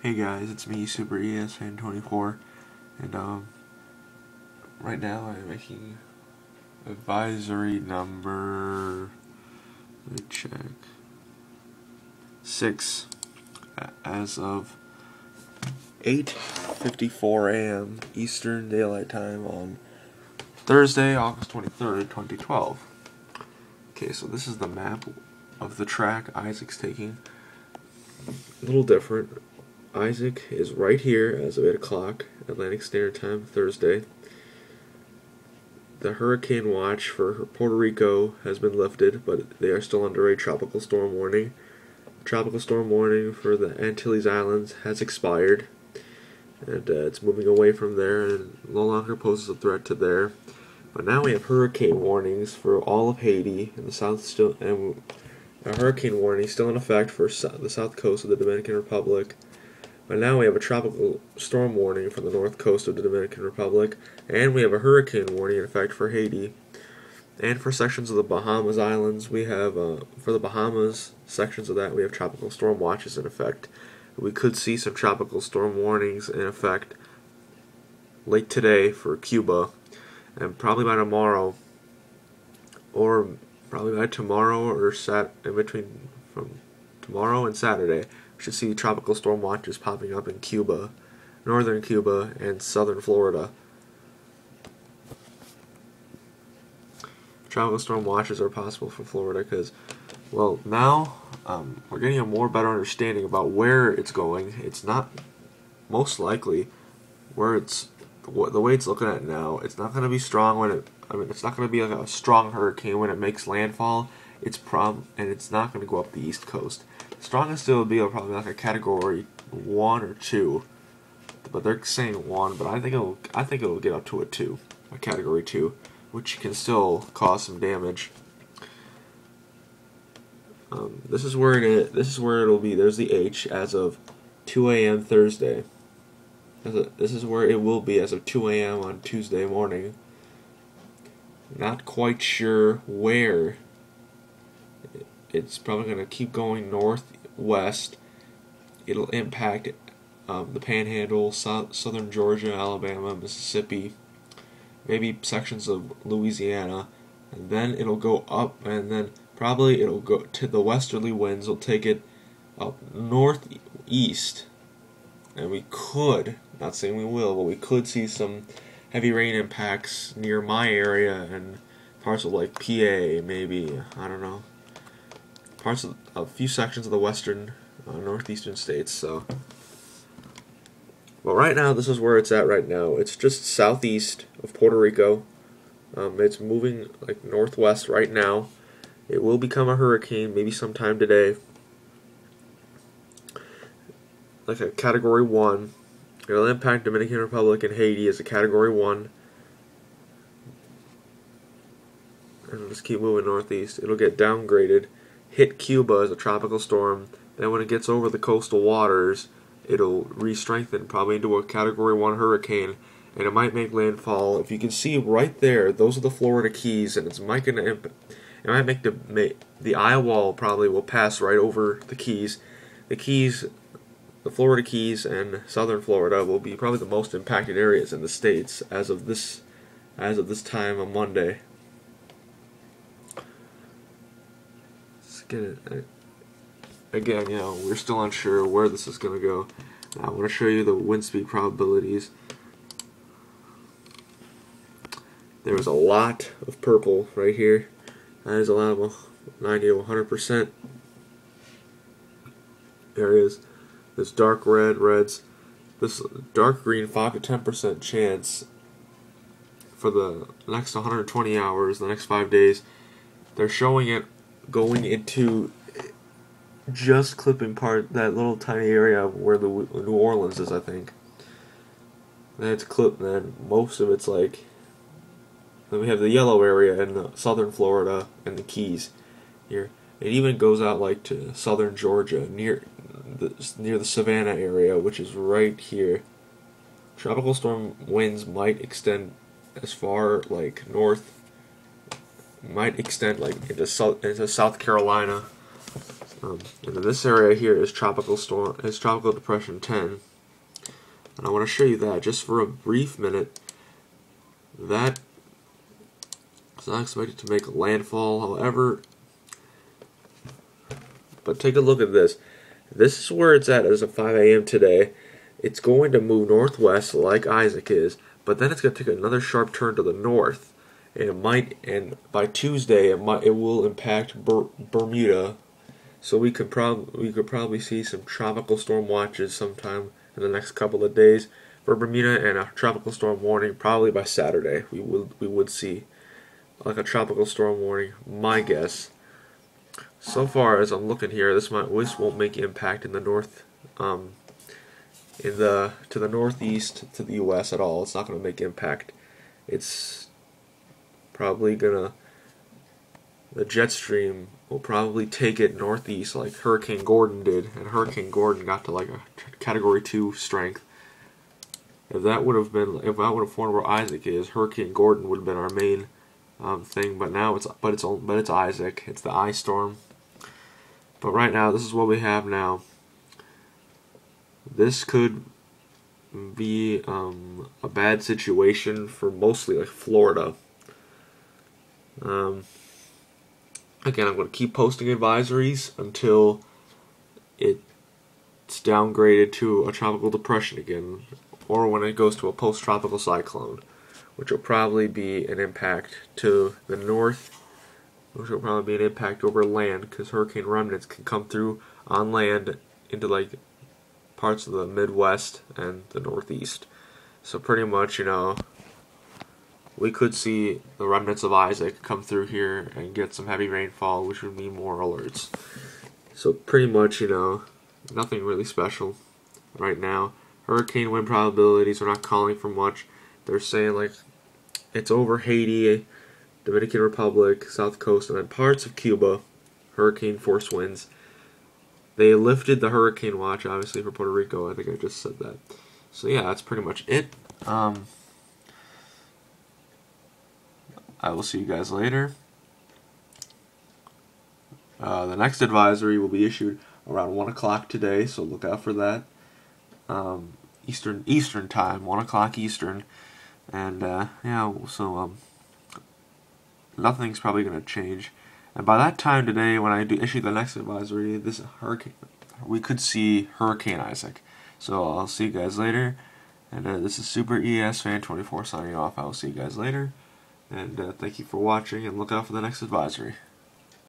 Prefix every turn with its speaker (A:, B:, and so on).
A: Hey guys, it's me, Super ES Fan 24, and right now I'm making advisory number, let me check, 6 as of 8:54 a.m. Eastern Daylight Time on Thursday, August 23rd, 2012. Okay, so this is the map of the track Isaac's taking. A little different. Isaac is right here as of 8 o'clock Atlantic Standard Time Thursday. The hurricane watch for Puerto Rico has been lifted, but they are still under a tropical storm warning. Tropical storm warning for the Antilles Islands has expired, and it's moving away from there and no longer poses a threat to there. But now we have hurricane warnings for all of Haiti and the south still, and a hurricane warning still in effect for the south coast of the Dominican Republic. But now we have a tropical storm warning for the north coast of the Dominican Republic, and we have a hurricane warning in effect for Haiti. And for sections of the Bahamas Islands, we have, for the Bahamas sections of that, we have tropical storm watches in effect. We could see some tropical storm warnings in effect late today for Cuba, and probably by tomorrow, or probably by tomorrow or in between from tomorrow and Saturday, we should see tropical storm watches popping up in Cuba, northern Cuba, and southern Florida. Tropical storm watches are possible for Florida because, well, now we're getting a better understanding about where it's going. It's not most likely where it's the way it's looking at now. It's not going to be strong when it's not going to be like a strong hurricane when it makes landfall. And it's not going to go up the east coast. The strongest it will be probably like a category 1 or 2, but they're saying 1. But I think it'll get up to a category 2, which can still cause some damage. This is where it'll be. There's the H as of 2 a.m. Thursday. This is where it will be as of 2 a.m. on Tuesday morning. Not quite sure where. It's probably going to keep going northwest. It'll impact the Panhandle, southern Georgia, Alabama, Mississippi, maybe sections of Louisiana, and then it'll go up, and then probably it'll go to the westerly winds. Will take it up northeast, and we could, not saying we will, but we could see some heavy rain impacts near my area and parts of like PA, maybe, I don't know, parts of a few sections of the western northeastern states. So, well, right now this is where it's at right now. It's just southeast of Puerto Rico. It's moving like northwest right now. It will become a hurricane maybe sometime today, like a category 1. It'll impact Dominican Republic and Haiti as a category 1. And it'll just keep moving northeast. It'll get downgraded, hit Cuba as a tropical storm. Then when it gets over the coastal waters, it'll re-strengthen probably into a category 1 hurricane, and it might make landfall. If you can see right there, those are the Florida Keys, and it might make the eye wall probably will pass right over the Keys. The Florida Keys and southern Florida will be probably the most impacted areas in the states as of this time on Monday. Let's get it. Again, we're still unsure where this is going to go. I want to show you the wind speed probabilities. There's a lot of purple right here. That is a lot of 90 to 100% areas. This dark reds. This dark green 5 to 10% chance for the next 120 hours, the next 5 days. They're showing it going into just clipping that little tiny area of where the New Orleans is, I think. Then it's clipped, then most of it's like. Then we have the yellow area in southern Florida and the Keys here. It even goes out like to southern Georgia, near the Savannah area, which is right here. Tropical storm winds might extend as far like north, might extend like into South Carolina. And then this area here is Tropical Depression 10. And I want to show you that just for a brief minute. That is not expected to make landfall, however. But take a look at this. This is where it's at as of 5 a.m. today. It's going to move northwest like Isaac is, but then it's going to take another sharp turn to the north. And by Tuesday it will impact Bermuda. So we could probably see some tropical storm watches sometime in the next couple of days for Bermuda, and a tropical storm warning probably by Saturday. We would see like a tropical storm warning, my guess. So far as I'm looking here, this won't make impact in the north, to the northeast to the U.S. at all. It's not going to make impact. It's probably the jet stream will probably take it northeast like Hurricane Gordon did, and Hurricane Gordon got to like a Category 2 strength. If that would have formed where Isaac is, Hurricane Gordon would have been our main thing. But now it's Isaac. It's the ice storm. But right now, this is what we have now. This could be a bad situation for mostly like Florida. Again, I'm going to keep posting advisories until it's downgraded to a tropical depression again, or when it goes to a post-tropical cyclone, which will probably be an impact to the north, which will probably be an impact over land, because hurricane remnants can come through on land into like parts of the Midwest and the Northeast. So pretty much, we could see the remnants of Isaac come through here and get some heavy rainfall, which would mean more alerts. So pretty much, nothing really special right now. Hurricane wind probabilities are not calling for much. They're saying like it's over Haiti, Dominican Republic, South Coast, and then parts of Cuba. Hurricane force winds. They lifted the hurricane watch, obviously, for Puerto Rico. I think I just said that. So yeah, that's pretty much it. I will see you guys later. The next advisory will be issued around 1 o'clock today, so look out for that. Eastern time, 1 o'clock Eastern. And yeah, so nothing's probably going to change. And by that time today, when I issue the next advisory, we could see Hurricane Isaac. So I'll see you guys later. And this is Super ES Fan 24 signing off. I will see you guys later. And thank you for watching, and look out for the next advisory.